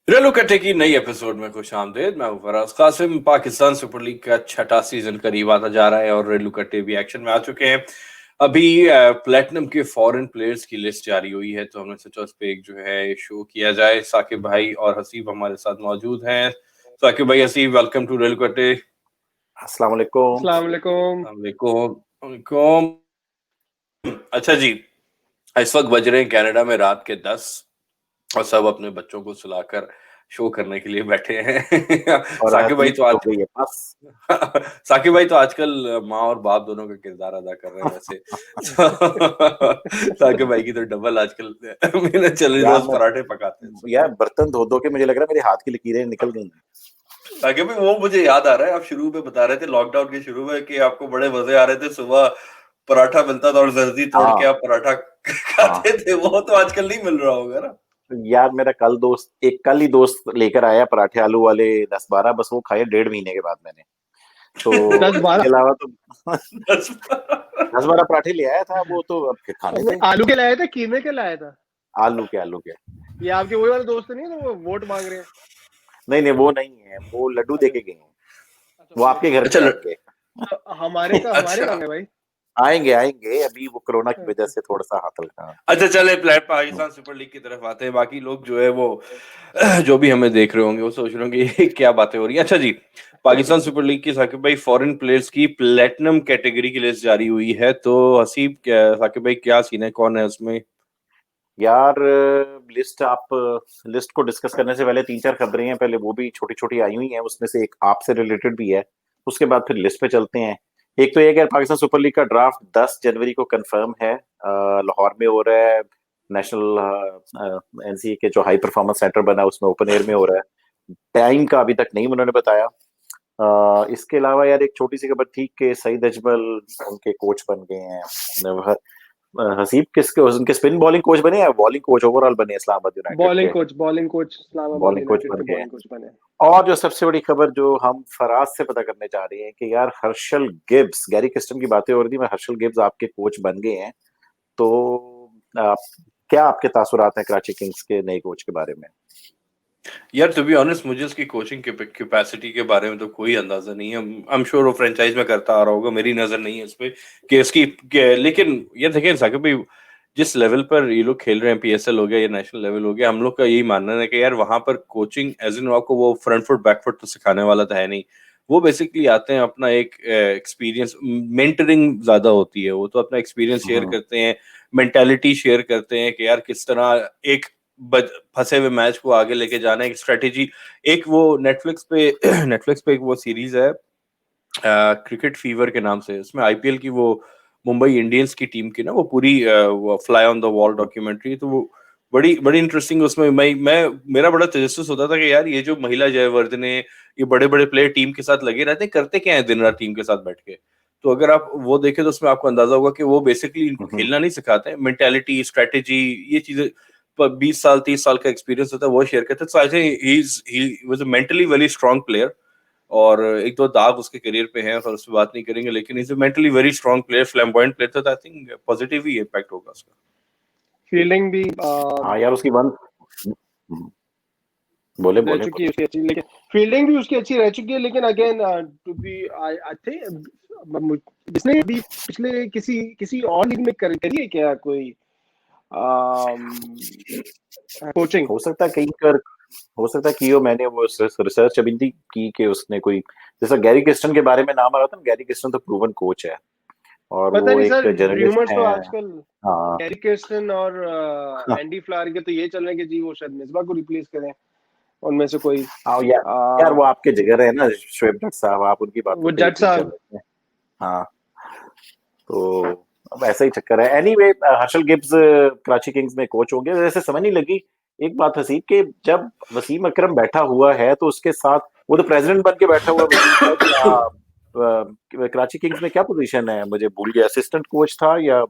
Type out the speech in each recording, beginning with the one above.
रेलू कट्टे की नई एपिसोड में खुश आमदेद। मैं हूं फराज कासिम। पाकिस्तान सुपर लीग का छठा सीजन करीब आता जा रहा है और रेलू कट्टे भी एक्शन में आ चुके हैं। अभी प्लेटिनम के फॉरेन प्लेयर्स की लिस्ट जारी हुई है, तो हमने सोचा उस पर एक जो है शो किया जाए। साकिब भाई और हसीब हमारे साथ मौजूद हैं। साकिब भाई, हसीब, वेलकम टू रेलू कट्टे। अस्सलाम वालेकुम। अस्सलाम वालेकुम। वालेकुम। अच्छा जी, इस वक्त बज रहे हैं कनाडा में रात के 10 और सब अपने बच्चों को सुलाकर शो करने के लिए बैठे हैं। और साकिब भाई हसीब तो हो आज गई है बस। साकिब भाई तो आजकल माँ और बाप दोनों का किरदार अदा कर रहे हैं वैसे। साकिब भाई की तो डबल आजकल मैंने चल रही, यार रोज मैं पराठे पकाते हैं सुबह। यार बर्तन धो धो के मुझे लग रहा है मेरे हाथ की लकीरें निकल गई हैं। साकिब भाई, वो मुझे याद आ रहा है, आप शुरू में बता रहे थे लॉकडाउन के शुरू में कि आपको बड़े मजे आ रहे थे, सुबह पराठा मिलता था और जर्दी तोड़ के हाँ आप पराठा हाँ। खाते थे। वो तो आजकल नहीं मिल रहा होगा ना। यार मेरा कल ही दोस्त लेकर आया पराठे आलू वाले 10-12, बस वो खाए 1.5 महीने के बाद मैंने। तो दस इसके बारह अलावा तो बस। 10-12 पराठे ले आया था, वो तो अब खाने थे। आलू के लाया था, कीमे के लाया था। आलू के। ये आपके वही वाले दोस्त नहीं है तो वो वोट मांग रहे हैं। नहीं नहीं, वो नहीं है, वो लड्डू दे अच्छा के गए हैं। अच्छा, वो वो आपके लड्डू घर दे अच्छा पे के। आएंगे। हमारे अच्छा कहाँ है भाई? आएंगे आएंगे, अभी वो कोरोना की वजह अच्छा से थोड़ा सा हाथ हल्का। अच्छा, चले पाकिस्तान सुपर लीग की तरफ आते हैं। बाकी लोग जो है वो जो भी हमें देख रहे होंगे वो सोच रहे होंगे ये क्या बातें हो रही हैं। अच्छा जी, पाकिस्तान सुपर लीग की साकिब भाई फॉरेन प्लेयर्स की प्लेटिनम कैटेगरी की लिस्ट जारी हुई है, तो हसीब साकिब भाई क्या सीन है, कौन है उसमें? यार लिस्ट को डिस्कस करने से पहले 3-4 खबरें हैं, पहले वो भी छोटी छोटी आई हुई हैं, उसमें से एक आपसे रिलेटेड भी है। उसके बाद फिर लिस्ट पे चलते हैं। एक तो ये कि पाकिस्तान सुपर लीग का ड्राफ्ट 10 जनवरी को कंफर्म है। लाहौर में हो रहा है। नेशनल एनसीए के जो हाई परफॉर्मेंस सेंटर बना है उसमें ओपन एयर में हो रहा है। टाइम का अभी तक नहीं उन्होंने बताया। इसके अलावा यार एक छोटी सी खबर थी कि सईद अजमल उनके कोच बन गए हैं। हसीब किसके उनके स्पिन बॉलिंग कोच बने या बॉलिंग कोच ओवरऑल बने इस्लामाबाद यूनाइटेड के? Bowling coach Islamabad bowling coach United बन के गए हैं। बॉलिंग कोच बने। और जो सबसे बड़ी खबर जो हम फराज से पता करने जा रहे हैं कि यार हर्षल गिब्स, गैरी किस्टन की बातें हो रही थी, मैं हर्षल गिब्स आपके कोच बन गए हैं। तो आप, क्या आपके तासुरात हैं कराची किंग्स के नए कोच के बारे में? यार टू बी ऑनेस्ट, मुझे उसकी कोचिंग कैपेसिटी के बारे में तो कोई अंदाजा नहीं है। आई एम श्योर वो फ्रेंचाइज में करता आ रहा होगा, मेरी नजर नहीं है इस पे कि इसकी लेकिन ये देखें साकिब भाई, जिस लेवल पर ये लोग खेल रहे हैं, पीएसएल हो गया या नेशनल लेवल हो गया, हम लोग का यही मानना है कि यार वहां पर कोचिंग एज इन आपको वो फ्रंट फुट बैक फुट तो सिखाने वाला तो है नहीं। वो बेसिकली आते हैं अपना एक एक्सपीरियंस, मेंटरिंग ज्यादा होती है, वो तो अपना एक्सपीरियंस शेयर हम्म। करते हैं, मेंटेलिटी शेयर करते हैं कि यार किस तरह एक फंसे हुए मैच को आगे लेके जाना, एक स्ट्रेटेजी। एक वो नेटफ्लिक्स पे नेटफ्लिक्स पे एक वो सीरीज है क्रिकेट फीवर के नाम से, उसमें आईपीएल की वो मुंबई इंडियंस की टीम की ना वो पूरी वो fly on the wall documentary, तो वो बड़ी बड़ी इंटरेस्टिंग। उसमें मैं मेरा बड़ा तजस्सुस होता था कि यार ये जो महिला जयवर्धने, ये बड़े बड़े प्लेयर टीम के साथ लगे रहते हैं, करते क्या है दिन रात टीम के साथ बैठ के। तो अगर आप वो देखें तो उसमें आपको अंदाजा होगा कि वो बेसिकली इनको हम्म। खेलना नहीं सिखाते हैं, मेंटेलिटी, स्ट्रेटेजी, ये चीजें 20 साल 30 साल का एक्सपीरियंस होता है वो शेयर करते हैं। So I think he was a mentally very strong player. और एक दो दाग उसके करियर पे हैं, और उस पर बात नहीं करेंगे, लेकिन is a mentally very strong player, flamboyant player था। आई थिंक पॉजिटिव ही इम्पैक्ट होगा उसका। फील्डिंग भी हाँ यार उसकी वन। बोले रह बोले चुकी बोले। है उसकी अच्छी, लेकिन फील्डिंग भी उसकी अच्छी रह चुकी है। लेकिन again to be I think जिसने भी पिछले किसी किसी और लीग में करी है क्या कोई कोचिंग? हो सकता है कहीं कर, हो सकता है कि हो, मैंने वो रिसर्च अभी नहीं की कि उसने कोई, जैसा गैरी किस्टन के बारे में नाम आ रहा था ना, गैरी किस्टन तो प्रूवन कोच है और पता वो नहीं एक सर, जर्नलिस्ट र्यूमर्स तो हैं। आजकल हाँ गैरी किर्स्टन और हाँ। एंडी फ्लावर के तो ये चल रहे हैं कि जी वो शायद मिसबा को रिप्लेस करें, उनमें से कोई। हाँ यार, यार आ, वो आपके जिगर है ना शोएब जट साहब, आप उनकी बातों वो पे जट यकीन कर साहब। लेते हैं। हाँ। तो अब ऐसा ही चक्कर है। Anyway Herschelle Gibbs Karachi Kings में कोच होंगे, वैसे समझ नहीं लगी एक बात हसीब के, जब वसीम अकरम बैठा हुआ है तो उसके साथ वो तो प्रेसिडेंट बन के बैठा हुआ वसीम शायद, या कराची किंग्स में क्या पोजीशन है मुझे भूल गया, असिस्टेंट कोच था या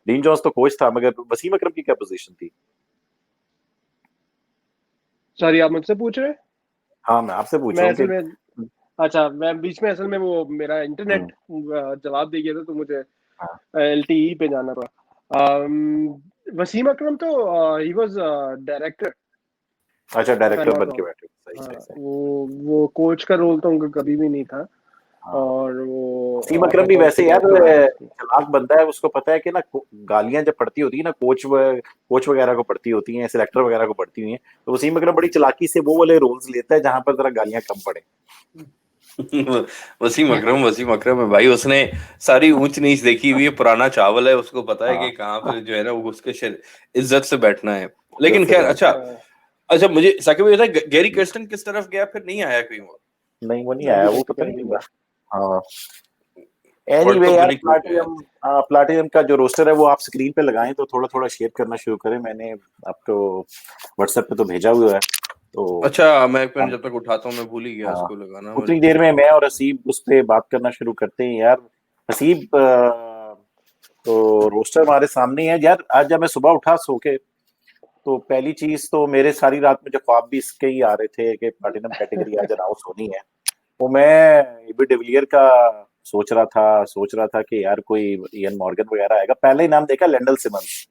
डीन जॉन्स तो कोच था, मगर वसीम अकरम की क्या पोजीशन थी? सॉरी, आप मुझसे पूछ रहे हैं? हाँ मैं आपसे पूछ मैं रहा हूँ असल कि। में, अच्छा, मैं बीच में असल में वो मेरा हम्म। इंटरनेट जवाब दे गया था, तो मुझे हाँ एलटीई पे जाना पड़ा। वसीम अकरम तो ही वाज डायरेक्टर। अच्छा, डायरेक्टर बन के हाँ, बैठे, सही सही सही। वो कोच का रोल तो उनका कभी भी नहीं था। हाँ, और वो वसीम अकरम भी बहुत वैसे यार अच्छे चालाक बंदा है, उसको पता है कि ना गालियां जब पड़ती होती है ना कोच वगैरह को पड़ती होती हैं, सिलेक्टर वगैरह को पड़ती हुई हैं, तो वसीम अकरम बड़ी चालाकी से वो वाले रोल्स लेता है जहां पर जरा गालियां कम पड़े। वसीम अकरम है भाई, उसने सारी ऊंच नीच देखी हुई है, पुराना चावल है, उसको पता है कि हाँ, कहाँ पे जो है ना वो उसके इज्जत से बैठना है। इज्जत लेकिन से खैर, बैठ। अच्छा अच्छा, मुझे साकिब ये था, गैरी कर्स्टन किस तरफ गया, फिर नहीं आया कहीं और? नहीं, वो नहीं अभी आया, तक वो तो पता कहीं नहीं नहीं क्यों गया। गया। हाँ, वर्ल्ड एनीवे कप यार, विनिंग हो गया है। प्लाटिनम का जो रोस्टर है वो आप स्क्रीन पे लगाएं तो थोड़ा थोड़ा शेयर करना शुरू करें। मैंने आपको व्हाट्सएप पे तो भेजा हुआ है, तो अच्छा, मैं एक मिनट आप, जब तक उठाता हूँ, मैं भूल ही गया हाँ, इसको लगाना। उतनी देर में मैं और हसीब उस पे बात करना शुरू करते हैं यार। हसीब, तो रोस्टर हमारे सामने ही है यार। आज जब मैं सुबह उठा सो के, तो पहली चीज तो मेरे सारी रात में जो ख्वाब भी इसके ही आ रहे थे कि प्लैटिनम कैटेगरी आज अनाउंस होनी है, वो मैं एबी डिविलियर का सोच रहा था कि यार कोई इयन मॉर्गन वगैरह आएगा। पहले ही नाम देखा लैंडल सिमंस।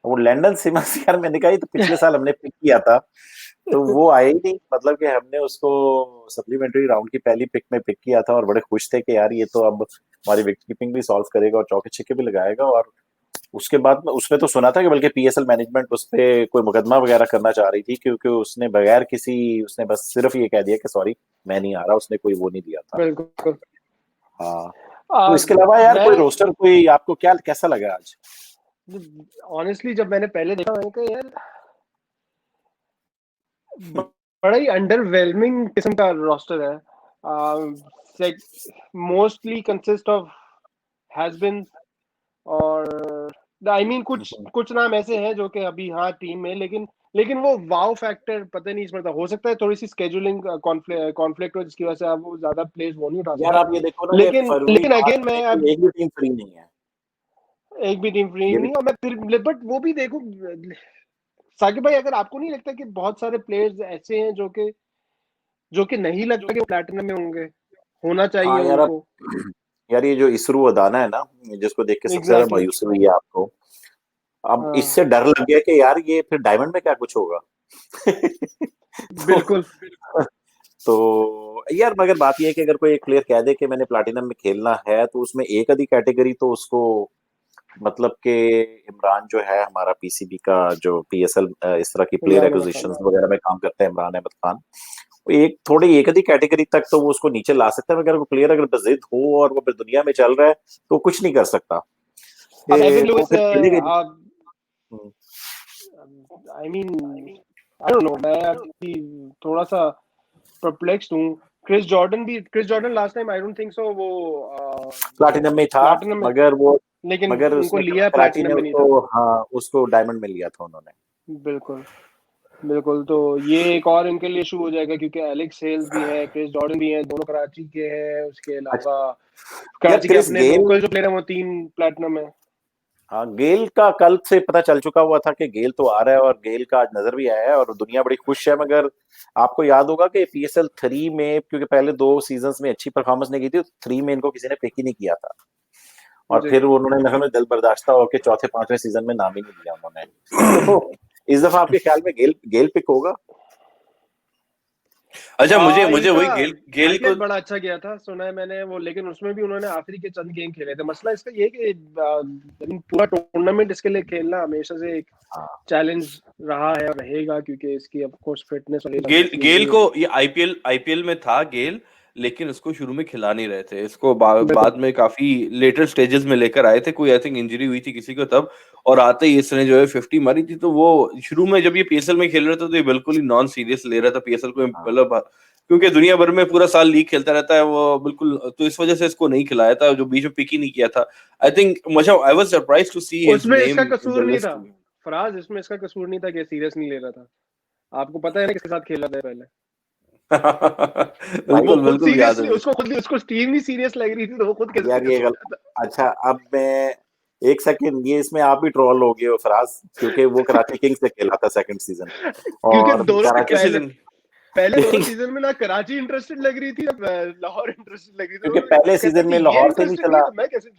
वो लैंडल सिमंस यार, मैंने कहा ये तो पिछले साल हमने पिक किया था, तो वो आया ही नहीं। मतलब कि हमने उसको सप्लीमेंट्री राउंड की पहली पिक में पिक किया था और बड़े खुश थे कि यार ये तो अब हमारी विकेट कीपिंग भी सॉल्व करेगा और चौके छक्के भी लगाएगा। और उसके बाद में उसमें तो सुना था कि बल्कि पीएसएल मैनेजमेंट उस पे कोई मुकदमा वगैरह करना चाह रही थी, क्योंकि उसने बस सिर्फ ये कह दिया कि सॉरी मैं नहीं आ रहा, उसने कोई वो नहीं दिया था। बिल्कुल। हाँ, तो इसके अलावा यार कोई मैं रोस्टर कोई आपको क्या कैसा लगा आज? ऑनेस्टली जब मैंने पहले देखा, मैंने कहा यार बड़ा ही अंडरवेलमिंग किस्म का रोस्टर है। Mostly consist of has been, और आई मीन कुछ कुछ नाम ऐसे हैं जो कि अभी हाँ टीम में, लेकिन वो वाव फैक्टर पता नहीं इसमें था। हो सकता है थोड़ी सी स्केड्यूलिंग कॉन्फ्लिक्ट हो जिसकी वजह से आप वो ज्यादा प्लेयर्स वो नहीं उठा यार सके। आप ये देखो ना, ये लेकिन फरवरी लेकिन मार्च अगेन में मैं अब कोई एक भी टीम फ्री नहीं है। एक भी टीम फ्री ये भी नहीं, और मैं फिर बट वो भी देखो साकिब भाई, अगर आपको नहीं लगता कि बहुत सारे प्लेयर्स ऐसे हैं जो कि नहीं लगता कि वो प्लैटिनम में होंगे, होना चाहिए हाँ यार, अब उनको। यार ये जो इसरू अदाना है ना, जिसको देख के सबसे ज्यादा एग्जैक्टली मायूसी हुई है आपको, अब हाँ, इससे डर लग गया कि यार ये फिर डायमंड में क्या कुछ होगा। तो बिल्कुल तो यार, मगर बात यह है कि अगर कोई एक प्लेयर कह दे कि मैंने प्लैटिनम में खेलना है, तो उसमें एक आधी कैटेगरी तो उसको, मतलब कि इमरान जो है हमारा पीसीबी का जो पीएसएल इस तरह की प्लेयर इमरान अहमद खान। एक्विजिशंस वगैरह में काम करता है, इमरान अहमद खान, वो एक थोड़ी एक आधी कैटेगरी तक तो वो उसको नीचे ला सकता है। मगर वो प्लेयर अगर बजिद हो और वो फिर दुनिया में चल रहा है, तो कुछ नहीं कर सकता। अब एविन वो लुइस, फिर खेलेगा ही नहीं। Hmm, I mean I don't know, मैं अभी थोड़ा सा परप्लेक्स्ड हूँ। Chris Jordan last time I don't think so वो प्लैटिनम में था, प्लैटिनम में, मगर वो लेकिन मगर उनको उसने लिया कराची ने प्लैटिनम में नहीं था। उसको, हाँ, उसको डायमंड में लिया था उन्होंने। बिल्कुल बिल्कुल। तो ये एक और इनके लिए इशू हो जाएगा, क्योंकि एलेक्स हेल्स भी है, क्रिस जॉर्डन भी है, दोनों कराची के हैं। उसके अच्छा, अलावा यार कराची के क्रिस अपने गेल, लोकल जो प्लेयर हैं वो 3 प्लैटिनम है। हाँ, गेल का कल से पता चल चुका हुआ था कि गेल तो आ रहा है, और गेल का आज नजर भी आया है और दुनिया बड़ी खुश है। मगर आपको याद होगा कि पीएसएल 3 में, क्योंकि पहले 2 सीजन्स में अच्छी परफॉर्मेंस नहीं की थी, 3 में इनको किसी ने पिक ही नहीं किया था, और जी, फिर उन्होंने मतलब दिल बर्दाश्ता होकर चौथे पांचवें सीजन में नाम ही नहीं लिया उन्होंने। तो इस दफा आपके ख्याल में गेल गेल पिक होगा? अच्छा, मुझे मुझे इनका वही गेल गेल को। आईपीएल बड़ा अच्छा गया था, सुना है मैंने वो, लेकिन उसमें भी उन्होंने आखिरी के चंद गेम खेले थे। मसला इसका ये है कि पूरा टूर्नामेंट इसके लिए खेलना हमेशा से एक हाँ, चैलेंज रहा है और रहेगा, क्योंकि इसकी ऑफ कोर्स फिटनेस और ये सब गेल मसले गेल ये को ये आईपीएल में था गेल, लेकिन उसको शुरू में खिला नहीं रहे थे। इसको बिल्कुल बाद में काफी लेटर स्टेजेस में लेकर आए थे, कोई आई थिंक इंजरी हुई थी किसी को तब, और आते ही इसने जो है 50 मारी थी। तो वो शुरू में जब ये पीएसएल में खेल रहा था तो ये बिल्कुल ही नॉन सीरियस ले रहा था पीएसएल को, हाँ, मतलब क्योंकि दुनिया भर में पूरा साल लीग खेलता रहता है वो बिल्कुल, तो इस वजह से इसको नहीं खिलाया था, जो बीच में पिक ही नहीं किया था। आई थिंक मुझे I was surprise to see his उसमें इसका नेम इन कसूर द नहीं था। लिस्ट। फराज, इसमें इसका कसूर नहीं था कि सीरियस नहीं ले रहा था। आपको पता है ना किसके साथ खेला था पहले? वो भाई बिल्कुल खुद बिल्कुल याद सीरियस है नहीं, मुझे। उसको टीम ही सीरियस लग रही थी, तो वो खुद कैसे यार सीरियस हो गया था? अच्छा, अब मैं एक सेकंड, ये इसमें आप भी ट्रोल हो गए हो फराज, क्योंकि वो कराची किंग्स से खेला था सेकंड सीजन, क्योंकि और दोनों कराची पहले सीजन पहले दोनों सीजन में ना कराची इंटरेस्टेड लग रही थी ना लाहौर इंटरेस्टेड लग रही थी। क्योंकि तो पहले कहता सीजन कि में ये लाहौर से नहीं इंटरेस्टेड नहीं चला। है तो मैं कैसे।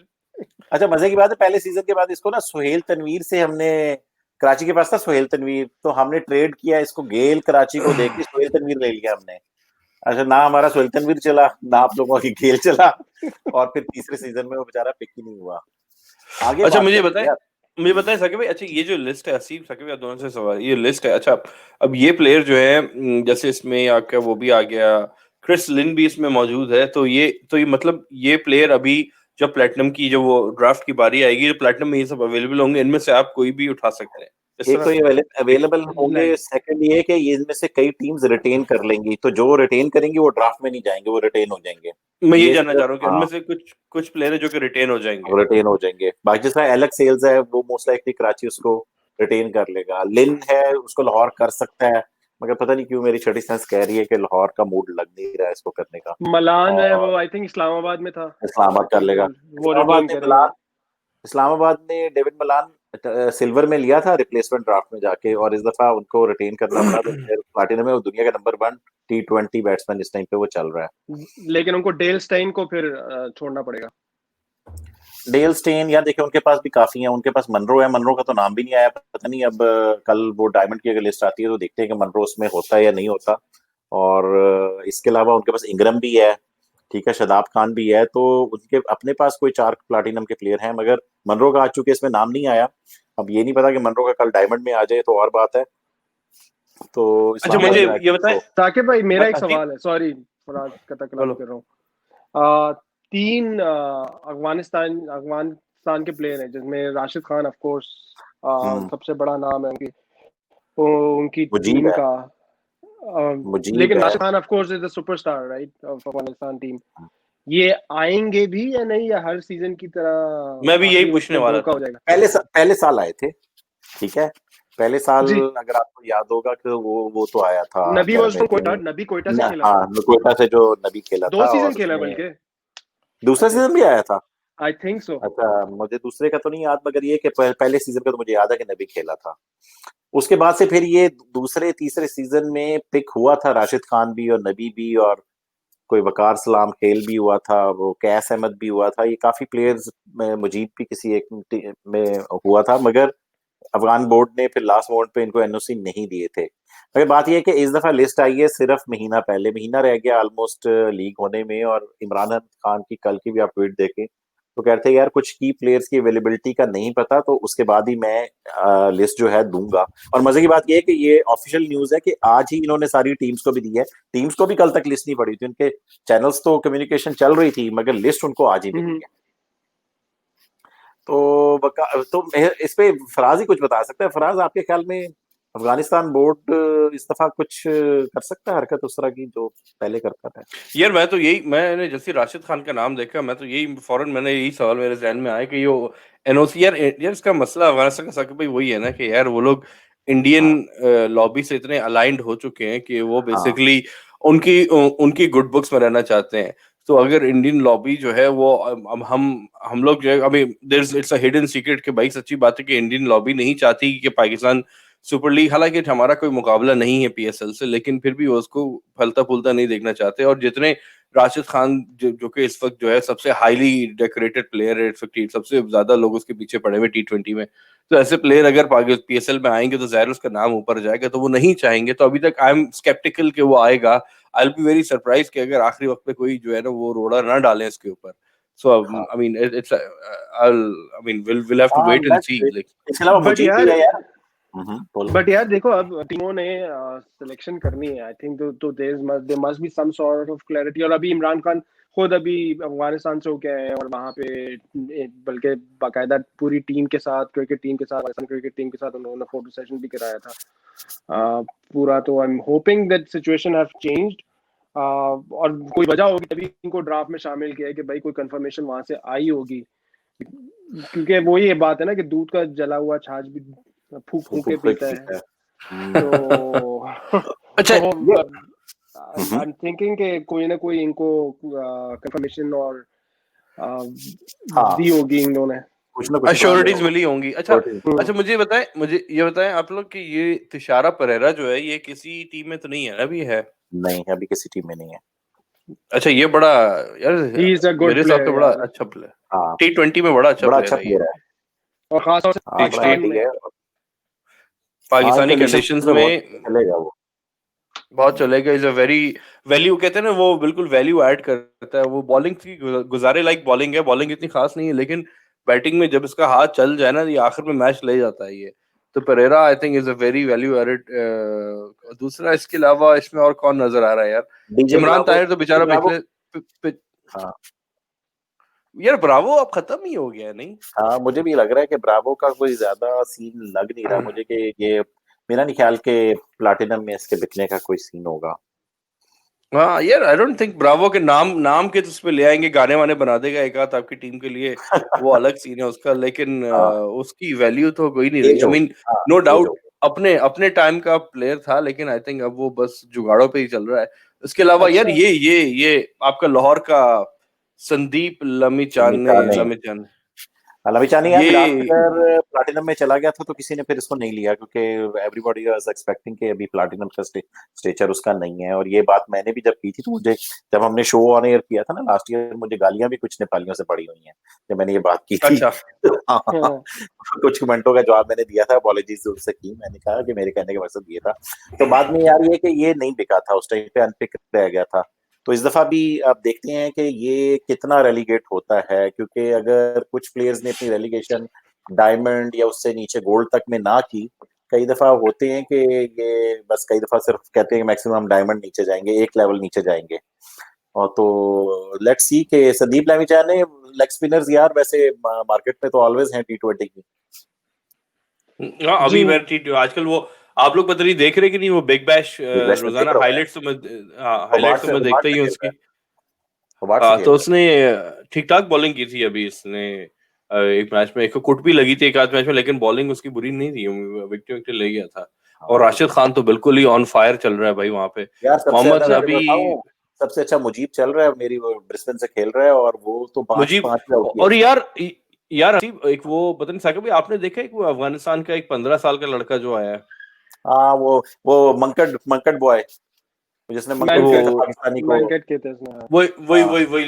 अच्छा, मजे की बात है, पहले सीजन के बाद इसको ना सुहेल तनवीर से हमने कराची के पास था सोहेल तनवीर, तो हमने ट्रेड किया इसको गेल कराची को देके, सोहेल तनवीर ले लिया हमने। अच्छा, ना हमारा सोहेल तनवीर चला, ना आप लोगों की गेल चला, और फिर तीसरे सीजन में वो बेचारा पिक ही नहीं हुआ। आगे अच्छा बात मुझे करते हैं बताएं, यार। मुझे बताएं साकिब भाई, अच्छा ये जो लिस्ट है, असीम साकिब भाई, आप दोनों से सवाल, ये लिस्ट है, अच्छा अब ये प्लेयर जो है जैसे इसमें आपका वो भी आ गया, क्रिस लिन भी इसमें मौजूद है, तो ये मतलब ये प्लेयर अभी जब प्लेटिनम की जो वो ड्राफ्ट की बारी आएगी, जो प्लेटिनम में ये सब अवेलेबल होंगे, इनमें से आप कोई भी उठा सकते हैं इस एक तरह। तो ये अवेलेबल होंगे, नहीं, सेकंड ये कि ये इनमें से कई टीम्स रिटेन कर लेंगी, तो जो रिटेन करेंगी वो ड्राफ्ट में नहीं जाएंगे, वो रिटेन हो जाएंगे। मैं ये ये जानना सिर्फ चाह रहा हूँ कि हाँ, इनमें से कुछ कुछ प्लेयर है जो कि रिटेन हो जाएंगे। रिटेन हो जाएंगे। बाकी जिसका एलेक्स सेल्स है वो मोस्ट लाइकली कराची उसको रिटेन कर लेगा। लिन है उसको लाहौर कर सकता है, मगर पता नहीं क्यों मेरी छठी सेंस कह रही है कि लाहौर का मूड लग नहीं रहा है इसको करने का। मलान है, और वो आई थिंक इस्लामाबाद में था, इस्लामाबाद कर लेगा। वो इस्लामाबाद रिटेन ने करेगा। मलान इस्लामाबाद ने डेविड मलान सिल्वर में लिया था रिप्लेसमेंट ड्राफ्ट में जाके, और इस दफा उनको रिटेन करना पड़ा, तो फिर प्लाटिनम में वो दुनिया का नंबर 1 T20 बैट्समैन इस टाइम पे वो चल रहा है। लेकिन उनको डेल स्टेन को फिर छोड़ना पड़ेगा। डेल स्टेन यार देखिए उनके पास भी काफी है, उनके पास मनरो है, मनरो का तो नाम भी नहीं आया, पता नहीं अब कल वो डायमंड की अगर लिस्ट आती है तो देखते हैं कि मनरो उसमें होता है या नहीं होता। और इसके अलावा उनके पास इंग्रम भी है, ठीक है, शदाब खान भी है, तो उनके अपने पास कोई 4 प्लाटिनम के प्लेयर हैं, मगर मनरो का आज चूंकि इसमें नाम नहीं आया, अब ये नहीं पता कि मनरो का कल डायमंड में आ जाए तो और बात है। तो अच्छा इस्लामाबाद मुझे ये यूनाइटेड बताएं, को साकिब भाई, मेरा एक असीम, सवाल है, सॉरी फराज का तकलामी बोलो। कर रहा हूँ। 3 अफगानिस्तान के प्लेयर हैं, जिसमें राशिद खान ऑफ कोर्स हम्म, सबसे बड़ा नाम है उनकी, उनकी मुजीब टीम है, का। मुजीब लेकिन है। Rashid Khan of course is the superstar right of Afghanistan team. ये आएंगे भी या नहीं, या हर सीजन की मैं तरह भी यही आखिरी वक्त पूछने पे वाला धोखा था। हो जाएगा? पहले साल आए थे, ठीक है, पहले साल जी, अगर आपको याद होगा कि वो तो आया था नबी क्या वॉज फ्रॉम कहते कोयटा, हैं, नबी कोयटा से खेला था, हाँ कोयटा से जो नबी खेला 2 था, सीजन और खेला उसमें बल्कि, दूसरा आई थिंक, सीजन भी आया था। I think so. अच्छा, मुझे दूसरे का तो नहीं याद, मगर ये कि पहले सीजन का तो मुझे याद है कि नबी खेला था। उसके बाद से फिर ये दूसरे तीसरे सीजन में पिक हुआ था राशिद खान भी और नबी भी, और कोई वकार सलाम खेल भी हुआ था, वो कैस अहमद भी हुआ था, ये काफी प्लेयर्स में, मुजीब भी किसी एक में हुआ था, मगर अफगान बोर्ड ने फिर लास्ट मोमेंट पे इनको एनओसी नहीं दिए थे। मगर बात यह है कि इस दफा लिस्ट आई है सिर्फ महीना पहले, महीना रह गया ऑलमोस्ट लीग होने में, और इमरान खान की कल की भी आप ट्वीट देखें तो कहते हैं यार कुछ की प्लेयर्स की अवेलेबिलिटी का नहीं पता, तो उसके बाद ही मैं लिस्ट जो है दूंगा। और मजे की बात यह है कि ये ऑफिशियल न्यूज है कि आज ही इन्होंने सारी टीम्स को भी दी है, टीम्स को भी कल तक लिस्ट नहीं पड़ी थी, उनके चैनल्स तो कम्युनिकेशन चल रही थी, मगर लिस्ट उनको आज ही मिली है। तो इस पे फराज ही कुछ बता सकता है। फराज, आपके ख्याल में अफगानिस्तान बोर्ड इस दफा कुछ कर सकता है हरकत उस तरह की जो पहले करता था? यार मैंने जैसे राशिद खान का नाम देखा, मैं तो यही फौरन मैंने यही सवाल मेरे जहन में आया कि ये एनओसी, यार इसका मसला अफगानिस्तान का साकिब भाई वही है ना कि यार वो लोग इंडियन हाँ, लॉबी से इतने अलाइंड हो चुके हैं कि वो हाँ, बेसिकली उनकी उनकी गुड बुक्स में रहना चाहते हैं। तो अगर इंडियन लॉबी जो है वो हम लोग जो है, अभी there it's a hidden secret कि भाई सच्ची बात है कि इंडियन लॉबी नहीं चाहती कि पाकिस्तान सुपर लीग, हालांकि हमारा कोई मुकाबला नहीं है पीएसएल से, लेकिन फिर भी वो उसको फलता फूलता नहीं देखना चाहते। और जितने राशिद खान जो कि इस वक्त जो है सबसे हाईली डेकोरेटेड प्लेयर है, इस वक्त सबसे ज्यादा लोग उसके पीछे पड़े हुए T20 में, तो ऐसे प्लेयर अगर पीएसएल में आएंगे तो जाहिर उसका नाम ऊपर जाएगा, तो वो नहीं चाहेंगे। तो अभी तक आई एम स्केप्टिकल कि वो आएगा। I will be very surprise कि अगर आखिरी वक्त पे कोई जो है ना वो रोड़ा ना डालें इसके ऊपर। सो हाँ, I mean it's I mean will have to हाँ, वेट एंड सी। इसके अलावा बट मुजीब भी यार है यार। बोलो। बट यार देखो, अब टीमों ने सिलेक्शन करनी है, आई थिंक, तो there must be some sort of clarity. और अभी इमरान खान खुद अभी अफगानिस्तान से होके आए हैं, और वहां पे बल्कि बाकायदा पूरी टीम के साथ, क्रिकेट टीम के साथ, अफगानिस्तान क्रिकेट टीम के साथ उन्होंने फोटो सेशन भी कराया था पूरा। तो I am hoping that situation have changed, और कोई वजह होगी तभी इनको ड्राफ्ट में शामिल किया है कि भाई कोई कंफर्मेशन वहां से आई होगी। क्योंकि वो ये बात है ना कि दूध का जला हुआ छाछ भी फूक फूक के पीता है। है। तो अच्छा ये आई एम थिंकिंग कि कोई ना कोई इनको कंफर्मेशन और हाँ, दी होगी इन लोगों ने। कुछ ना कुछ तो अश्योरिटीज मिली होंगी। अच्छा Surety। अच्छा मुझे ये बताएं आप लोग कि ये तिशारा परेरा जो है ये किसी टीम में तो नहीं है ना अभी है? नहीं, अभी किसी टीम में नहीं है। अच्छा ये बड़ा, यार ही इज अ गुड मेरे हिसाब से प्लेयर बड़ा यार, अच्छा प्लेयर, हाँ, T20 में बड़ा अच्छा बड़ा प्लेयर अच्छा है ये। प्लेयर है। और खास तौर से हाँ, बड़ा पाकिस्तान हिटिंग में। है। पाकिस्तानी conditions कंडीशंस में बहुत में चलेगा वो। बहुत चलेगा। इज अ वेरी वैल्यू कहते हैं ना, वो बिल्कुल वैल्यू ऐड करता है। वो बॉलिंग की गुजारे लाइक बॉलिंग है, बॉलिंग इतनी खास नहीं है, लेकिन बैटिंग में जब इसका हाथ चल जाए ना, ये आखिर में मैच ले जाता है ये। तो Perera I think is a very value added. दूसरा इसके अलावा इसमें और कौन नजर आ रहा है यार? डीजे इमरान ब्रावो, ताहिर तो बेचारा ब्रावो। पिछले हाँ यार ब्रावो अब खत्म ही हो गया नहीं? हाँ, मुझे भी लग रहा है कि ब्रावो का कोई ज्यादा सीन लग नहीं रहा मुझे कि ये, मेरा नहीं ख्याल के प्लाटिनम में इसके बिकने का कोई सीन होगा। हाँ यार, आई डोंट थिंक ब्रावो के नाम नाम के तो उस पे ले आएंगे, गाने वाने बना देगा एक आध आपकी टीम के लिए, वो अलग सीन है उसका, लेकिन हाँ, उसकी वैल्यू तो कोई नहीं रही। एज आई हो मीन, गई। हाँ, नो एज हो डाउट गई। अपने अपने टाइम का प्लेयर था, लेकिन आई थिंक अब वो बस जुगाड़ों पे ही चल रहा है। उसके अलावा यार अच्छा, ये आपका लाहौर का संदीप लमिचाने, लमिचाने लमिचाने यार लास्ट ये ईयर प्लाटिनम में चला गया था तो किसी ने फिर इसको नहीं लिया क्योंकि एवरीबॉडी वाज एक्सपेक्टिंग कि अभी प्लाटिनम का स्टेचर उसका नहीं है। और ये बात मैंने भी जब की थी तो मुझे, जब हमने शो ऑन एयर किया था ना लास्ट ईयर, मुझे गालियां भी कुछ नेपालियों से पड़ी हुई हैं जब मैंने ये बात की थी। अच्छा। हाँ, कुछ कमेंटों का जवाब मैंने दिया था, अपॉलॉजीज उनसे की, मैंने कहा कि मेरे कहने का मकसद ये था। तो बाद में यार ये कि ये नहीं बिका था, उस टाइम पे अनपिक रह गया था। तो इस दफा भी आप देखते हैं कि ये कितना रेलीगेट होता है, क्योंकि अगर कुछ प्लेयर्स ने अपनी रेलीगेशन डायमंड या उससे नीचे गोल्ड तक में ना की, कई दफा होते हैं कि ये बस कई दफा सिर्फ कहते हैं मैक्सिमम हम डायमंड नीचे जाएंगे, एक लेवल नीचे जाएंगे। और तो लेट्स सी के संदीप लामिछाने ने लेग स्पिनर्स यार वैसे मार्केट में तो ऑलवेज हैं T20 की। हाँ जी, अभी आजकल वो, आप लोग पता नहीं देख रहे कि नहीं, वो बिग बैश बिग बैश में देख रोजाना रहा हूँ यार, हाइलाइट्स तो मैं, हाँ हाइलाइट्स तो मैं देखता होबार्ट ही से हूँ खेल रहा उसकी। है, होबार्ट से हाँ खेल तो रहा उसने ठीक ठाक बॉलिंग की थी अभी इसने। एक मैच में एक कुट भी लगी थी एक आध मैच में, लेकिन बॉलिंग उसकी बुरी नहीं थी, विकेट विकेट ले गया था। है। और हाँ राशिद खान तो बिल्कुल ही ऑन फायर चल रहा है भाई वहां पे। यार, सबसे मोहम्मद ज्यादा मैं नबी, बताऊं, सबसे अच्छा मुजीब चल रहा है मेरी, वो ब्रिस्बेन से खेल रहा है और वो तो पांच मुजीब, पांच पे आउट किया और उसने। यार हसीब, एक वो पता नहीं साकिब भाई आपने देखा, एक वो अफगानिस्तान का एक 15 साल का लड़का जो आया है, हाँ, वो मंकड मंकड बॉय, जिसने मंकड वो किया मैनकट, था पाकिस्तानी को। मैनकट कहते हैं इसमें। हाँ वही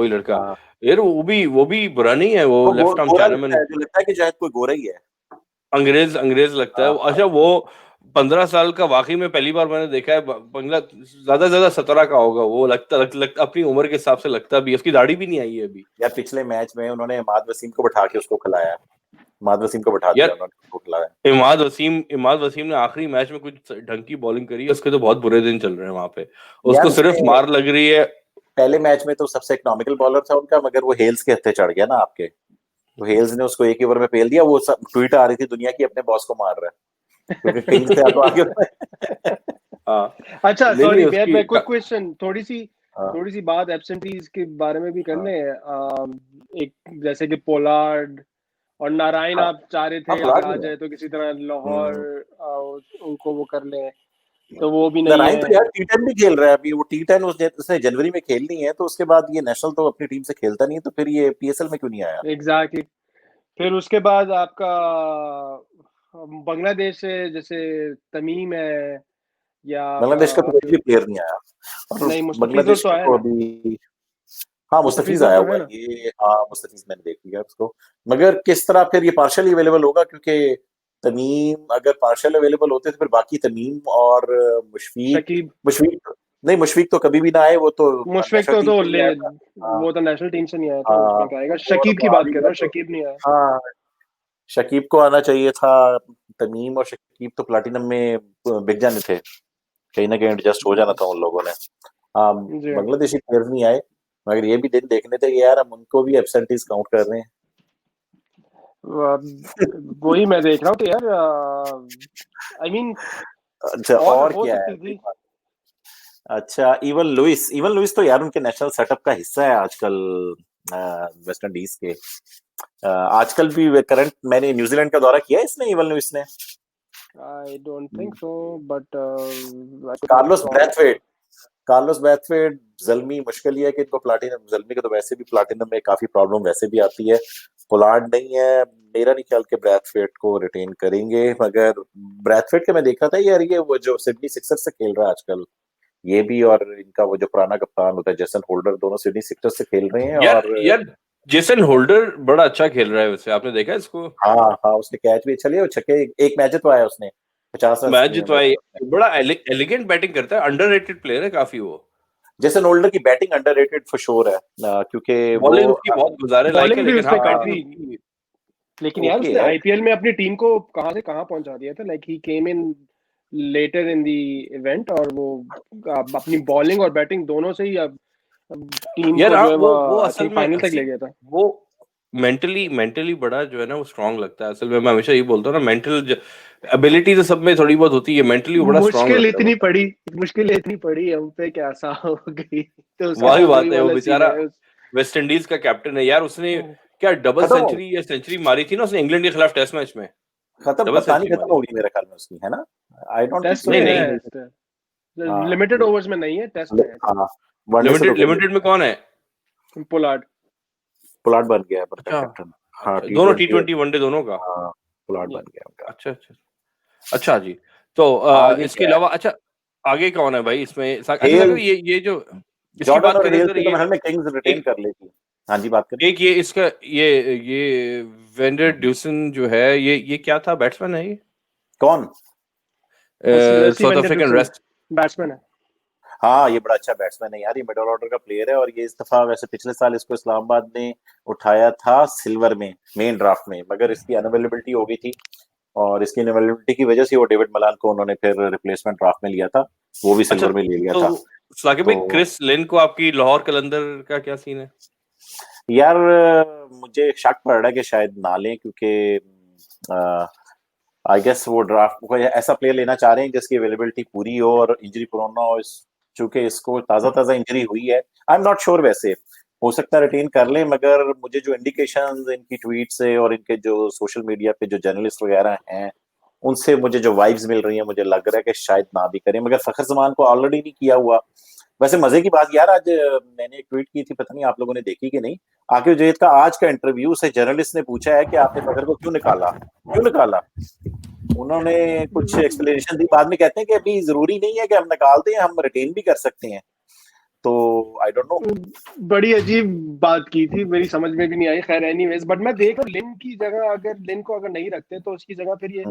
लड़का। हाँ, यार वो भी बुरा नहीं है, वो वो लेफ्ट आर्म गोरा लगता चाइनामैन, है, जो लगता है कि शायद कोई गोरा ही है। अंग्रेज अंग्रेज लगता है। हाँ अच्छा वो 15 साल का, वाकई में पहली बार मैंने देखा है। बंगला ज्यादा से ज्यादा 17 का होगा वो, लगता अपनी उम्र के हिसाब से लगता भी है। उसकी दाढ़ी भी नहीं आई है अभी। यार, पिछले मैच में उन्होंने इमाद वसीम को बैठा के उसको खिलाया, इमाद वसीम को बैठा दिया यार उन्होंने, उसको खिलाया। इमाद वसीम ने आखिरी मैच में कुछ ढंग की बॉलिंग करी है, उसके तो बहुत बुरे दिन चल रहे हैं वहां पे। यार, उसको सिर्फ उसने मार लग रही है। पहले मैच में तो सबसे इकोनॉमिकल बॉलर था उनका, मगर वो हेल्स के हत्थे चढ़ गया ना आपके। तो हेल्स ने उसको एक ही ओवर में पेल दिया। वो सब ट्वीट आ रही थी दुनिया की, अपने बॉस को मार रहा है क्योंकि किंग्स से तो आगे। हाँ अच्छा, नहीं नहीं सॉरी यार, उसकी मैं क्विक क्वेश्चन, हाँ थोड़ी सी बात एब्सेंटीज के बारे में भी कर हाँ लें। एक जैसे कि पोलार्ड और नारायण, हाँ आप चाह रहे हाँ, थे अगर पोलार्ड आ नहीं है। जाए तो किसी तरह लाहौर हम्म, उनको वो कर लें, तो वो भी नहीं नारायण है। तो यार T10 भी खेल रहा है अभी। वो T10 उसने जनवरी में खेलनी है, तो उसके बाद ये नेशनल तो अपनी टीम से खेलता नहीं है, तो फिर ये PSL में क्यों नहीं आया? एग्जैक्टली। फिर उसके बाद आपका बांग्लादेश से जैसे तमीम है, या बांग्लादेश का तो कोई भी प्लेयर नहीं आया। और नहीं, मुस्तफिजुर बांग्लादेश तो का आया तो ना, अभी, हाँ, मुस्तफिज मुस्तफिजुर आया तो हुआ है है ना। ये। हाँ, मुस्तफिज मैंने देख लिया उसको। मगर किस तरह फिर ये पार्शियली अवेलेबल होगा, क्योंकि तमीम अगर पार्शियल अवेलेबल होते तो फिर बाकी तमीम और मुशफीक, शकीब, मुशफीक नहीं, मुशफीक तो कभी भी ना आए, वो तो मुशफिक नेशनल टीम तो से नहीं ले, आया था। हाँ वो तो नेशनल टीम से नहीं आया था, हाँ, उसमें क्या आएगा। और शकीब वो की आ बात भी कर गया रहा हूँ, तो, शकीब नहीं आया। हाँ, शकीब को आना चाहिए था। तमीम और शकीब तो प्लाटिनम में बिक जाने थे, कहीं ना कहीं एडजस्ट हो जाना था उन लोगों ने। हाँ, जी हाँ। बांग्लादेशी प्लेयर्स नहीं आए, मगर ये भी दिन देखने थे कि यार हम उनको भी एब्सेंटीज काउंट कर रहे हैं। वही मैं देख रहा हूँ कि यार, आई मीन अच्छा, और और हो क्या सकती है? थी। अच्छा, इवन लुइस तो यार उनके नेशनल सेटअप का हिस्सा है आजकल, वेस्ट इंडीज के। आजकल भी करंट, मैंने न्यूजीलैंड का दौरा किया है इसने, इवन लुइस ने। I don't think so, but I could be Carlos wrong. Brathwaite, Carlos Brathwaite, Zalmi, मुश्किल ही है कि इनको प्लाटिनम, जल्मी के तो वैसे भी प्लाटिनम में काफी प्रॉब्लम वैसे भी आती है। पोलार्ड नहीं है, मेरा नहीं ख्याल के ब्रैथवेट को रिटेन करेंगे। मगर ब्रैथवेट के मैं देखा था यार, ये वो जो सिडनी सिक्सर्स से खेल रहा है आजकल, ये भी, और इनका वो जो पुराना कप्तान होता है जेसन होल्डर, दोनों सिडनी सिक्सर्स से खेल रहे हैं। यार और यार जेसन होल्डर बड़ा अच्छा खेल रहा है वैसे, आपने देखा है इसको? हाँ, उसने कैच भी अच्छा लिया और छक्के एक मैच जितवाया उसने, 50 रन मैच किए हैं जितवाई, मेरे। बड़ा एलिगेंट बैटिंग करता है, अंडररेटेड प्लेयर है काफी वो। जेसन होल्डर की बैटिंग अंडररेटेड फॉर श्योर है, क्योंकि वो बॉलिंग उसकी बहुत गुजारे लायक है, बॉलिंग भी लेकिन हाँ उसने करी बैटिंग थी, उसकी लेकिन यार ओके उसने है। आईपीएल में अपनी टीम को कहां से कहां पहुंचा दिया था। Like he came in later in the event, और वो अपनी बॉलिंग और बैटिंग दोनों से ही अब टीम यार को हाँ, जो है वो आई असल थिंक में फाइनल तक हसी, ले गया था। वो मेंटली बड़ा जो है ना वो स्ट्रांग लगता है असल में। मैं हमेशा यही बोलता हूँ ना, मेंटल एबिलिटी तो सब में थोड़ी बहुत होती है, मेंटली वो बड़ा स्ट्रांग मुश्किल लगता है वो। इतनी पड़ी, मुश्किल इतनी पड़ी हम पे कि ऐसा हो गई, तो उसके वही साथ वही बात है, वो वाला सीन बेचारा है वेस्ट इंडीज का कैप्टन है यार, उसने क्या डबल खत्म हो सेंचुरी या सेंचुरी मारी थी ना उसने इंग्लैंड के खिलाफ टेस्ट मैच में, खत्म डबल कप्तानी सेंचुरी खत्म मारी हो थी। गई मेरे ख्याल में उसकी, है ना? आई डोंट थिंक टेस्ट सो में नहीं कि नहीं, है, हाँ लिमिटेड ओवर्स में नहीं है, टेस्ट में है। हाँ, वनडे से तो लिमिटेड खेले। लिमिटेड में कौन है? पोलार्ड। पोलार्ड बन गया है उनका अच्छा कैप्टन। हाँ, अच्छा, दोनों टी T20 ट्वेंटी वनडे दोनों का। हाँ, पोलार्ड बन गया उनका। अच्छा अच्छा अच्छा जी। तो आगे इसके क्या है? अलावा अच्छा, आगे कौन है भाई इसमें? अच्छा हेल, साकिब, ये जो इसकी जॉर्डन बात और करें हेल सर, से तो ये मेरे ख्याल में किंग्स रिटेन एक कर लेगी। हाँ जी, बात करें। एक ये इसका ये वेंडर ड्यूसन जो है, ये क्या था, बैट्समैन है ये? कौन? Leslie South when African Davidson rest. Batsman है। हाँ, ये बड़ा अच्छा बैट्समैन है यार, ये मिडल ऑर्डर का प्लेयर है, और ये इस दफा वैसे पिछले साल इसको इस्लामाबाद ने उठाया था सिल्वर में, मेन ड्राफ्ट में, मगर इसकी अनअवेलेबिलिटी हो गई थी, और इसकी अनअवेलेबिलिटी की वजह से वो डेविड मलान को उन्होंने फिर रिप्लेसमेंट ड्राफ्ट में लिया था, वो भी अच्छा सिल्वर में ले लिया तो था। साकिब भाई, तो क्रिस लिन को आपकी लाहौर कलंदर का क्या सीन है? यार मुझे शक पड़ रहा है कि शायद ना लें, क्योंकि आई गेस वो ड्राफ्ट को ऐसा प्लेयर लेना चाह रहे हैं जिसकी अवेलेबिलिटी पूरी हो और इंजरी प्रोन ना हो। चूंकि इसको ताजा ताजा इंजरी हुई है, आई एम नॉट श्योर, वैसे हो सकता है रिटेन कर ले, मगर मुझे जो इंडिकेशंस इनकी ट्वीट से और इनके जो सोशल मीडिया पे जो जर्नलिस्ट वगैरह हैं उनसे मुझे जो वाइब्स मिल रही है, मुझे लग रहा है कि शायद ना भी करें, मगर फखर जमान को ऑलरेडी नहीं किया हुआ। वैसे मजे की बात यार, आज मैंने एक ट्वीट की थी, पता नहीं आप लोगों ने देखी कि नहीं, आकिब जहीद का आज का इंटरव्यू से जर्नलिस्ट ने पूछा है कि आपने फखर को क्यों निकाला, क्यों निकाला। उन्होंने कुछ एक्सप्लेनेशन दी, बाद में कहते हैं कि अभी जरूरी नहीं है कि हम निकाल दें, हम रिटेन भी कर सकते हैं। तो आई डोंट नो। बड़ी अजीब बात की थी, मेरी समझ में भी नहीं आई। खैर एनीवेज, बट मैं देख रहा हूँ लिन की जगह, अगर लिन को अगर नहीं रखते तो उसकी जगह फिर ये,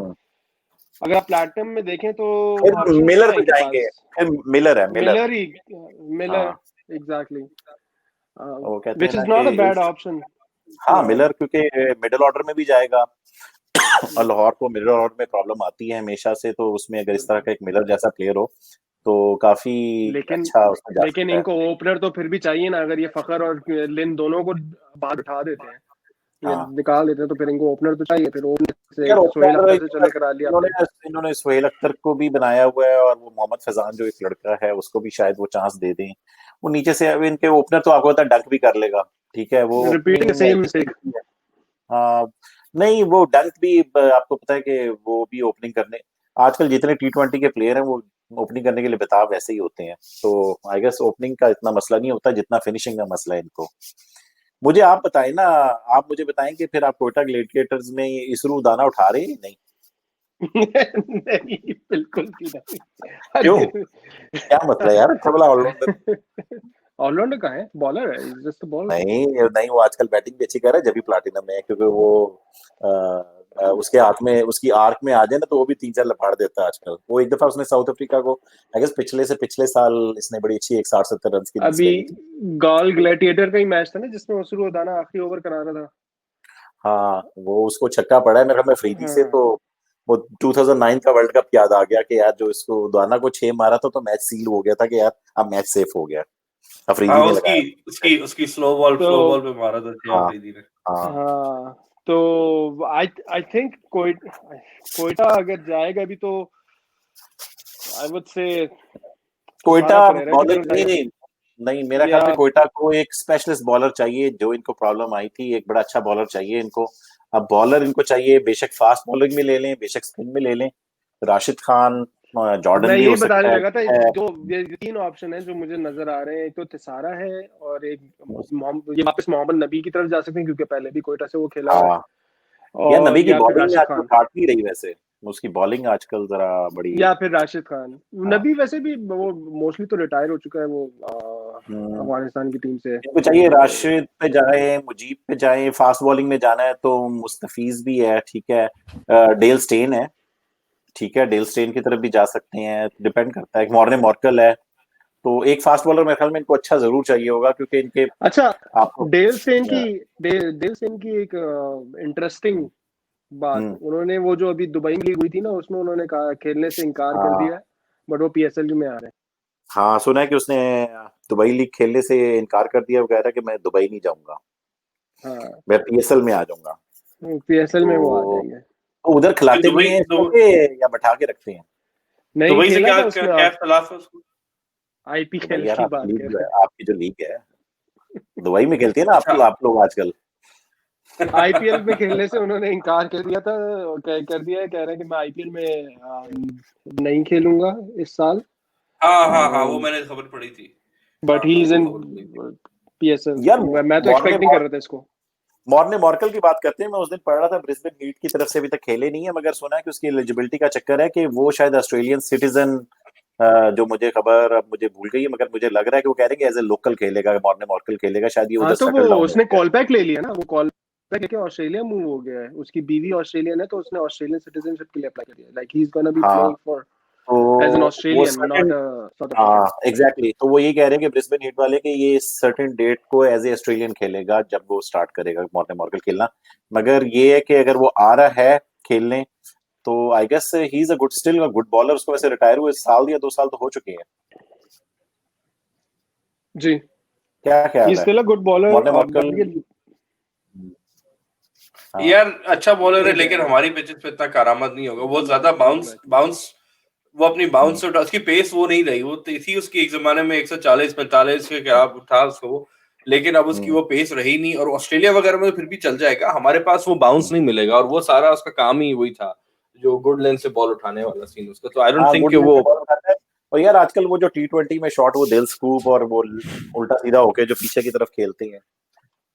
अगर आप प्लेटिनम में देखें तो फिर ऑप्शंस मिलर हैं पे इनके जाएंगे, पास। फिर मिलर है, मिलर। मिलर ही, मिलर, हाँ, एग्जैक्टली, वो कहते हैं व्हिच ना इज नॉट अ कि बैड ऑप्शन। हाँ, मिलर क्योंकि मिडिल ऑर्डर में भी जाएगा, और लाहौर को मिडिल ऑर्डर में प्रॉब्लम आती है हमेशा से, तो उसमें अगर इस तरह का एक मिलर जैसा प्लेयर हो तो काफी लेकिन अच्छा उसमें जा लेकिन सकता है। इनको ओपनर तो फिर भी चाहिए ना। अगर ये फखर और लिन दोनों को बाहर उठा देते हैं, ये हाँ निकाल देते हैं, तो फिर इनको ओपनर तो चाहिए। फिर ओपनर से यार, सोहेल ओपनर अख्तर से चले करा लिया इन्होंने आपने। इन्होंने सोहेल अख्तर को भी बनाया हुआ है, और वो मोहम्मद फैजान जो एक लड़का है उसको भी शायद वो चांस दे दें। वो नीचे से, अब इनके ओपनर तो आपको पता है डंक भी कर लेगा, ठीक है, वो रिपीटिंग ओपनिंग सेम मिस्टेक। हाँ, नहीं वो डंक भी आपको पता है कि वो भी ओपनिंग करने, आजकल जितने T20 के प्लेयर हैं वो ओपनिंग करने के लिए बेताब वैसे ही होते हैं, तो आई गेस ओपनिंग का इतना मसला नहीं होता जितना फिनिशिंग का मसला है इनको। मुझे आप बताएं ना, आप मुझे बताएं कि फिर आप कोयटा ग्लेडिएटर्स में इसरू दाना उठा रहे हैं नहीं? नहीं, बिल्कुल भी नहीं। क्यों, अगर क्या मसला है यार, अच्छा भला ऑलराउंडर। ऑलराउंडर का है, बॉलर है, जस्ट अ बॉलर। नहीं नहीं, वो आजकल बैटिंग भी अच्छी कर रहा है, जब भी प्लाटिनम में है, क्योंकि वो उसके हाथ में, उसकी आर्क में आ जाए ना तो वो भी 3-4 लपाड़ देता है आजकल। वो एक दफा उसने साउथ अफ्रीका को, आई गेस पिछले से पिछले साल इसने बड़ी अच्छी एक 60-70 रन की इनिंग्स अभी खेली थी। गॉल ग्लैडिएटर का ही मैच था ना जिसमें उसरू दाना आखिरी ओवर करा रहा था। हाँ, वो उसको छक्का पड़ा है मेरे ख्याल में अफरीदी से, हाँ, तो वो 2009 का वर्ल्ड कप याद आ गया कि यार जो इसको दाना को 6 मारा था तो मैच सील हो गया था कि यार अब मैच सेफ हो गया, हाँ, अफरीदी ने उसकी लगाया। उसकी उसकी तो स्लो बॉल पे मारा था जय हाँ अफरीदी ने। हाँ। हाँ, तो आई आई थिंक कोयटा अगर जाएगा भी तो आई वुड से कोयटा सुहाना परेरा की बॉलिंग, तरफ नहीं जाएगा, नहीं नहीं, मेरा ख्याल या में कोयटा को एक स्पेशलिस्ट बॉलर चाहिए, जो इनको प्रॉब्लम आई थी, एक बड़ा अच्छा बॉलर चाहिए इनको। अब बॉलर इनको चाहिए, बेशक फास्ट बॉलिंग में ले लें, बेशक स्पिन में ले लें, राशिद खान, मैं जॉर्डन भी यही हो बताने सकता लगा था। है। दो, ये तीन ऑप्शन है जो मुझे नजर आ रहे हैं। एक तो तिसारा है, और एक ये वापस मोहम्मद नबी की तरफ जा सकते हैं क्योंकि पहले भी कोयटा से वो खेला हुआ है, हाँ यार, और नबी की या फिर बॉलिंग में राशिद आजकल खान। काट नहीं रही वैसे, उसकी बॉलिंग आजकल जरा बड़ी। या फिर राशिद खान। हाँ नबी वैसे भी वो मोस्टली तो रिटायर हो चुका है वो, अफगानिस्तान की टीम से। इनको चाहिए राशिद पे जाए, मुजीब पे जाए, फास्ट बॉलिंग में जाना है तो मुस्तफीज भी है, ठीक है, डेल स्टेन है, ठीक है, डेल स्टेन की तरफ भी जा सकते हैं, डिपेंड करता है। मॉर्ने मॉर्कल है, तो एक फास्ट बॉलर मेरे ख्याल में इनको अच्छा जरूर चाहिए होगा, क्योंकि इनके अच्छा, आपको डेल स्टेन की एक इंटरेस्टिंग बात, उन्होंने वो जो अभी दुबई में लीग हुई थी ना, उसमें उन्होंने कहा खेलने से इनकार कर दिया, बट वो पीएसएल में आ रहे हैं। हाँ, सुना है कि उसने दुबई लीग खेलने से इनकार कर दिया, वो कह रहा है कि मैं दुबई नहीं जाऊंगा, हाँ, मैं पीएसएल में आ जाऊंगा। पीएसएल में वो आ तो जाएंगे। उधर खिलाते भी दुबई हैं इसको के या बैठा के रखते हैं? नहीं दुबई से खेला क्या था क्या उसमें, क्या इख्तिलाफ है उसको? दुबई आईपीएल यार की आपकी बात लीग कर जो है, रहे आपकी जो लीग है दुबई में खेलती है ना अच्छा। आप लोग आजकल। हैं। आईपीएल में खेलने से उन्होंने इनकार कर दिया था, और कर दिया है, कह रहे हैं कि मैं आईपीएल में नहीं खेलूंगा इस साल, हाँ, वो मैंने खबर पड़ी थी। बट ही इज वो इन खबर पड़ी थी। पीएसएल। यार मैं तो एक्सपेक्ट नहीं कर रहा था इसको। मॉर्ने मॉर्कल की बात करते हैं, मैं उस दिन पढ़ रहा था ब्रिस्बेन हीट की तरफ से अभी तक खेले नहीं है, मगर सुना है कि उसकी एलिजिबिलिटी का चक्कर है कि वो शायद ऑस्ट्रेलियन सिटीजन, जो मुझे खबर अब मुझे भूल गई है, मगर मुझे लग रहा है कि वो कह रहे हैं कि एज ए लोकल खेलेगा, मॉर्ने मॉर्कल खेलेगा, शायद ये हाँ, उधर तो वो सेटल डाउन हो उसने गया है। कॉल बैक ले लिया ना, वो कॉल बैक लेके ऑस्ट्रेलिया मूव हो गया है। उसकी बीवी ऑस्ट्रेलियन है, तो उसने ऑस्ट्रेलियन सिटीजनशिप के लिए अप्लाई कर दिया, like he is gonna be हाँ, प्लेइंग फॉर तो एज एन वो Australian, not certain, a south हाँ अफ्रीकन। एग्जैक्टली, तो वो ये कह रहे हैं कि ब्रिस्बेन हीट वाले कि ये सर्टेन डेट को एज ए ऑस्ट्रेलियन खेलेगा जब वो स्टार्ट करेगा मॉर्ने मॉर्कल खेलना। मगर ये है कि अगर वो आ रहा है खेलने, तो I guess he is a good, still a good bowler. उसको वैसे रिटायर हुए साल या 2 साल तो हो चुके हैं। जी, क्या ही ख्याल इज है still a good bowler, Morne Morkel? But ये हाँ, यार अच्छा बॉलर है, ठीक लेकिन है। हमारी पिचेस पे इतना करामत नहीं होगा। वो ज्यादा बाउंस बाउंस वो अपनी बाउंस से उसकी पेस वो नहीं रही। वो थी उसकी एक जमाने में 140-45 के क्या था उसको वो, लेकिन अब उसकी वो पेस रही नहीं। और ऑस्ट्रेलिया वगैरह में फिर भी चल जाएगा, हमारे पास वो बाउंस नहीं मिलेगा। और वो सारा उसका काम ही वही था, जो गुड लेंथ से बॉल उठाने वाला सीन उसका। तो आई डोंट हाँ थिंक गुड कि लेंथ वो पे बॉल उठाता है। और यार आजकल वो जो T20 में शॉट, वो दिल स्कूप और वो उल्टा सीधा होके जो पीछे की तरफ खेलते हैं,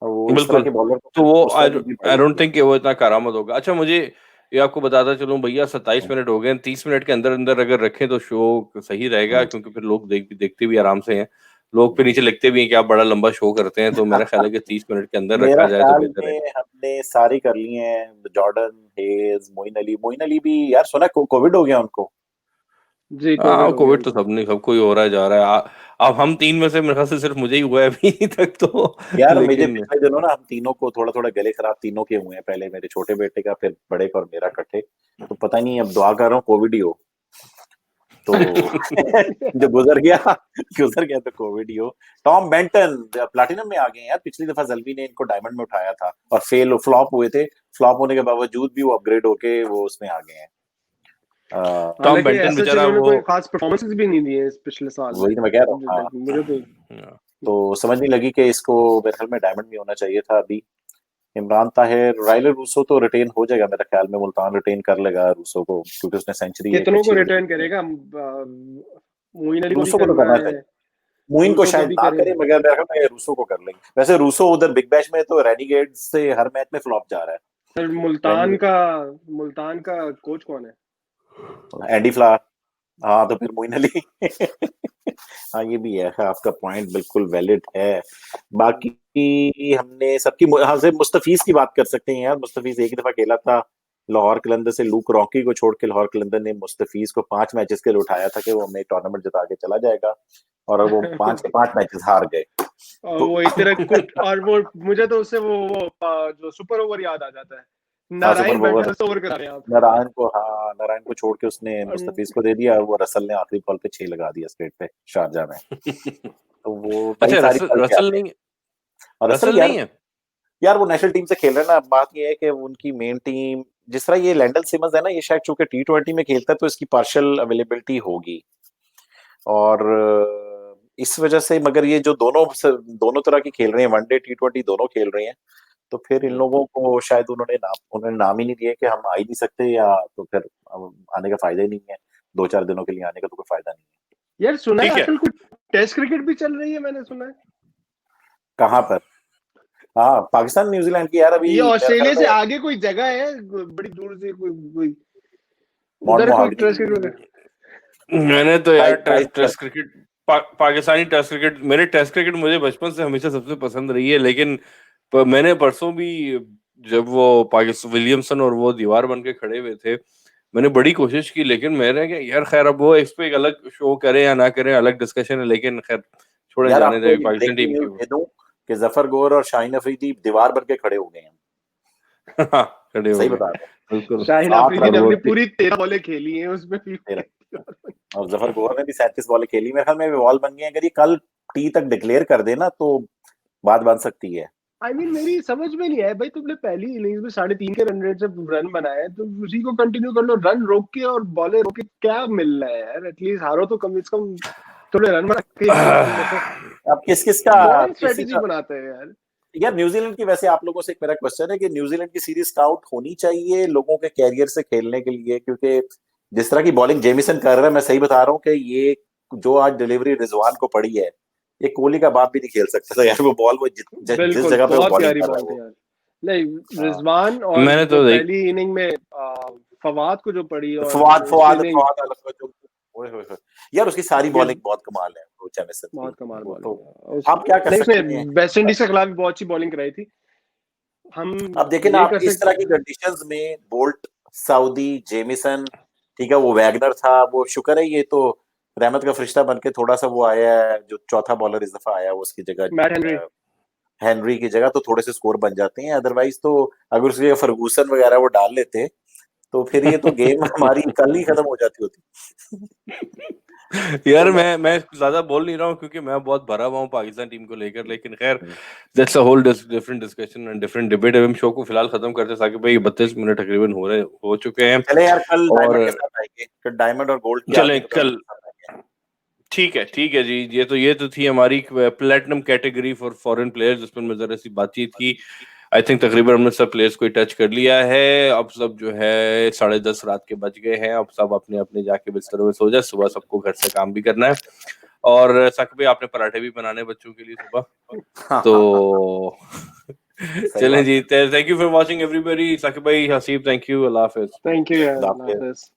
और वो इस तरह बिल्कुल। के बॉलर को तो फिर वो उस तरह की भी आई चाहिए डोंट होती थिंक कि वो इतना करामत होगा। अच्छा, मुझे ये आपको बताता चलूं भैया, 27 है। मिनट हो गए। 30 मिनट के अंदर अंदर अगर रखें तो शो सही रहेगा, क्योंकि फिर लोग देखते भी आराम से हैं। लोग फिर नीचे लिखते भी हैं कि आप बड़ा लंबा शो करते हैं। तो मेरा ख्याल है कि 30 मिनट के अंदर मेरा रखा जाए तो ख्याल बेहतर है। में हमने सारी कर लिए हैं, जॉर्डन, हेज, मोइन अली भी यार सुना कोविड हो गया उनको। जी, हाँ, कोविड हो गया कोविड तो उनको। सबको ही हो रहा है, जा रहा है। अब हम तीन में से मेरे ख्याल से सिर्फ मुझे ही हुआ है अभी तक तो। यार मुझे लेकिन पिछले दिनों ना हम तीनों को थोड़ा थोड़ा गले खराब तीनों के हुए हैं, पहले मेरे छोटे बेटे का, फिर बड़े का और मेरा इकट्ठे। तो पता नहीं, अब दुआ कर रहा हूँ कोविड ही हो तो जो गुजर गया तो कोविड ही हो। टॉम बेंटन प्लैटिनम में आ गए हैं यार, पिछली दफा जल्वी ने इनको डायमंड में उठाया था और फ्लॉप हुए थे। फ्लॉप होने के बावजूद भी वो अपग्रेड होके वो उसमें आ गए हैं। टॉम हालांकि बेंटन ऐसा बेचारा इन्होंने वो, कोई खास परफॉर्मेंसेस भी नहीं दिए इस पिछले साल में। वही तो मैं कह रहा हूँ, हाँ। मुझे तो तो समझ नहीं लगी कि इसको मेरे ख्याल में डायमंड में होना चाहिए था अभी। इमरान ताहिर, राइलर रूसो तो रिटेन हो जाएगा मेरे ख्याल में, मुल्तान रिटेन कर लेगा रूसो को, क्योंकि उसने सेंचुरी एक कितनों को अच्छी बड़ी रिटर्न की है। करेगा? मोइन अली को भी रूसो को तो करना करना है, चाहिए, मोइन को रूसो को शायद भी ना करे। करे, मगर मेरे ख्याल में रूसो को कर लेंगे। वैसे रूसो उधर बिग बैश में तो रेनिगेड से हर मैच में फ्लॉप जा रहा है। फिर रेनिगेड, मुल्तान का कोच कौन है? एंडी फ्ला। हाँ तो फिर मोइन अली हाँ ये भी है, आपका पॉइंट बिल्कुल वैलिड है। बाकी हमने सबकी, हाँ से मुस्तफीज की बात कर सकते हैं यार। मुस्तफीज एक ही दफा खेला था लाहौर कलंदर से, लूक रॉकी को छोड़ के लाहौर कलंदर ने मुस्तफीज को 5 मैचेस के लिए उठाया था कि वो हमें टूर्नामेंट जिता के चला जाएगा, और वो 5 के 5 मैचेस हार गए। और तो वो इतना कुछ, और वो मुझे तो उससे वो जो सुपर ओवर याद आ जाता है। हाँ सुपर नारायण बैठे ओवर, 10 ओवर करा रहे हैं आप। नारायण को, हाँ नारायण को छोड़ के उसने और मुस्तफीज को दे दिया, वो रसल ने आखिरी बॉल पे 6 लगा दिया स्ट्रेट पे शारजा में। तो वो वही अच्छा, सारी रसल पल के रसल आते हैं। नहीं, और रसल रसल यार, नहीं है। यार वो नेशनल टीम से खेल रहे हैं ना। बात ये है कि उनकी मेन टीम, जिस तरह ये लैंडल सिमंस है ना, ये शायद चूंकि T20 में खेलता है तो इसकी पार्शियल अवेलेबिलिटी होगी, और इस वजह से, मगर ये जो दोनों तरह की खेल रहे हैं, वनडे T20 दोनों खेल रहे हैं, तो फिर इन लोगों को शायद उन्होंने नाम ही नहीं दिया कि हम आ ही नहीं सकते, या तो फिर अब आने का फायदा ही नहीं है। 2-4 दिनों के लिए आने का तो कोई फायदा नहीं है। यार सुना है ठीक है। आजकल कुछ टेस्ट क्रिकेट भी चल रही है, मैंने सुना है। कहाँ पर? हाँ पाकिस्तान न्यूजीलैंड की यार अभी ये मेरे ख्याल ऑस्ट्रेलिया से में आगे कोई जगह है बड़ी दूर से, कोई मॉन्ट उधर कोई मोहागनी, टेस्ट क्रिकेट? मैंने तो यार क्राइस्ट test cricket Pakistani test cricket, मेरे टेस्ट क्रिकेट मुझे बचपन से हमेशा सबसे पसंद रही है, लेकिन मैंने परसों भी जब वो पाकिस्तान विलियमसन और वो दीवार बन के खड़े हुए थे, मैंने बड़ी कोशिश की, लेकिन मैंने कहा यार खैर अब वो इस पे एक अलग शो करें या ना करें, अलग डिस्कशन है, लेकिन खैर छोड़े यार जाने आपको दे एक पाकिस्तान ब्रेकिंग टीम न्यूज की। दे दूं कि जफर गोर और शाहीन अफरीदी दीवार बन के खड़े हो गए हैं। खड़े हो सही गए बता रहा हूँ। बिल्कुल। शाहीन 7 अफरीदी रन ने अपनी रोक पूरी 13 बॉलें खेली हैं, उसमें भी 13 और जफर गोर ने भी 37 बॉलें खेली। मेरे ख्याल में बॉल बन गई है। अगर ये कल टी तक डिक्लेयर कर देना तो बात बन सकती है। आई मीन मेरी समझ में नहीं आया भाई, तुमने पहली इनिंग्स में 3.5 के रन रेट से रन बनाए तो उसी को कंटिन्यू कर लो, रन रोक के और बॉलें रोक के क्या मिल रहा है यार? एटलीस्ट हारो तो कम से कम थोड़े रन बना के देखो। अब किस किस का कौन किसी स्ट्रेटेजी का बनाते हैं यार? यार न्यूजीलैंड की, वैसे आप लोगों से एक मेरा क्वेश्चन है कि न्यूजीलैंड की सीरीज आउट होनी चाहिए लोगों के कैरियर से खेलने के लिए, क्योंकि जिस तरह की बॉलिंग जेमिसन कर रहा है, मैं सही बता रहा हूँ कि ये जो आज डिलीवरी रिजवान को पड़ी है, ये कोहली का बाप भी नहीं खेल सकता था यार। वो बॉल वो जिस बिल्कुल, जगह पे वो बहुत बॉलिंग प्यारी कर रहा बॉल है थी वो। यार। नहीं, हाँ। रिजवान और मैंने जो तो देख पहली इनिंग में फवाद को जो पड़ी और फवाद इस फवाद इनिंग फवाद अलग का जो ओए होए होए। यार उसकी सारी ये बॉलिंग बहुत कमाल है, वो जेमिसन की। बहुत कमाल वो बॉलिंग तो है आप क्या कर नहीं, उसने सकते हैं। वेस्ट इंडीज के खिलाफ भी बहुत अच्छी बॉलिंग कराई थी। हम अब देखें ना ये आप, कर इस तरह की सकते। कंडीशंस में बोल्ट, साउदी, जेमिसन, ठीक है, वो वैगनर था, वो शुक्र है ये तो रहमत का फरिश्ता बन के थोड़ा सा वो आया है, जो चौथा बॉलर इस दफा आया, वो उसकी मैट हेनरी। जगह हेनरी की जगह, तो थोड़े से स्कोर बन जाते हैं। अदरवाइज तो अगर उसकी जगह फर्गूसन वगैरह वो डाल लेते तो फिर ये तो गेम हमारी कल ही खत्म हो जाती होती। तो यार मैं ज्यादा बोल नहीं रहा हूँ क्योंकि मैं बहुत भरा हुआ हूँ पाकिस्तान टीम को लेकर, लेकिन खैर that's a whole different discussion and different debate. अब हम शो को फिलहाल खत्म करते हैं साकिब भाई, 32 मिनट तकरीबन हो चुके हैं। चले यार, कल और डायमंड के साथ आएंगे, फिर डायमंड और गोल्ड की चलें आगे तो फिर कल, साथ आएंगे। ठीक है जी। ये तो थी हमारी platinum category for foreign players, जिस पर मैं जरा सी बातचीत की। आई थिंक तकरीबन हमने सब प्लेयर्स को टच कर लिया है। अब सब जो है 10:30 रात के बज गए हैं, अब सब अपने अपने जाके बिस्तरों में सो जाए, सुबह सबको घर से काम भी करना है। और साकिब भाई आपने पराठे भी बनाने बच्चों के लिए सुबह, हाँ हाँ हाँ हाँ, तो सही चलें बात जी। है। Thank you for watching everybody. Saqib भाई, हसीब, थैंक यू, अल्लाह हाफिज। थैंक यू यार, खुदा अल्लाह हाफिज। हाफिज।